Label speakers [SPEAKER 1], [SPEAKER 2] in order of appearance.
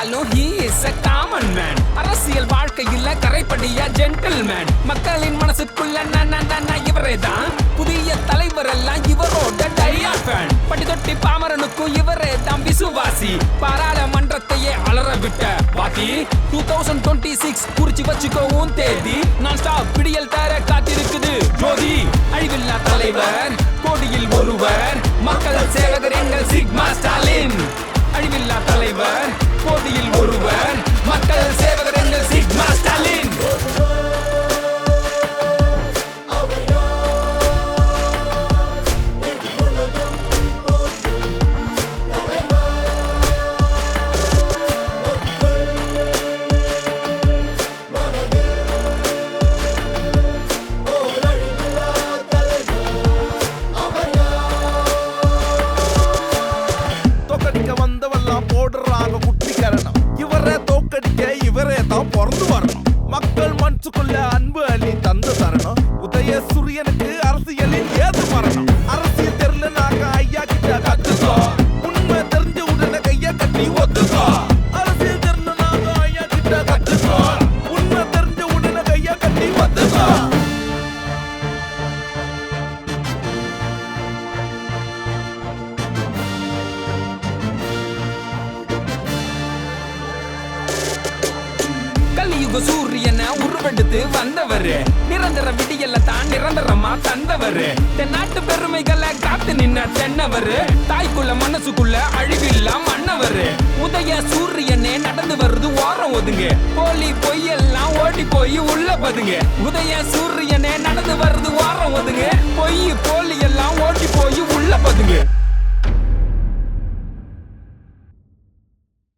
[SPEAKER 1] இருந்தாலும் he is a common man. அரசியல் வாழ்க்கையில் கரைப்படியா ஜென்டில்மேன். மக்களின் மனசுக்குள்ள இவரே தான் புதிய தலைவர் எல்லாம் இவரோட டையா ஃபேன். பட்டி தொட்டி பாமரனுக்கும் இவரே தான் விசுவாசி. பாராளுமன்றத்தையே அலற விட்ட பாத்தி 2026 குறிச்சு வச்சுக்கவும் தேதி. நான் ஸ்டாப் பிடியல் தர காத்திருக்குது ஜோதி. அழிவில்லா தலைவர் கோடியில் ஒருவர் மக்கள் சேவகர் எங்கள் சிக்மா ஸ்டாலின். அழிவில்லா தலைவர் கோடியில் ஒருவர் மக்கள் சேவகர் எங்கள் சிக்மா ஸ்டாலின்.
[SPEAKER 2] இவரே தோக்கடிக்க இவரே தான் பிறந்து வரணும். மக்கள் மனசுக்குள்ள அன்பு அள்ளி தந்து தரணும். உதய சூரியனுக்கு அரசியலில் ஏது மரணம். அரசியல் தெரியல நாங்க ஐயா கிட்ட கத்துக்கோ. உண்மை தெரிஞ்ச உடனே கைய கட்டி ஒத்துக்கோ. அரசியல் தெரியல நாங்க ஐயா கிட்ட கத்துக்கோ. உண்மை தெரிஞ்ச உடனே கைய கட்டி ஒத்துக்கோ.
[SPEAKER 1] கலியுக சூரியனை உருவெடுத்து வந்தவரு. நிரந்தர விடியல்ல தான் நிரந்தரமா தந்தவரு. தென்னாட்டு பெருமைகளை காத்து நின்ன தென்னவரு. தாய்க்குள்ள மனசுக்குள்ள அழிவில்லா மன்னவரு. உதய சூரியனே நடந்து வருது ஓரம் ஒதுங்க. போலி பொய்யெல்லாம் ஓடி போய் உள்ள பதுங்க. உதய சூரியனே நடந்து வருது ஓரம் ஒதுங்க. பொய் போலி எல்லாம் ஓடி போய் உள்ள பதுங்க.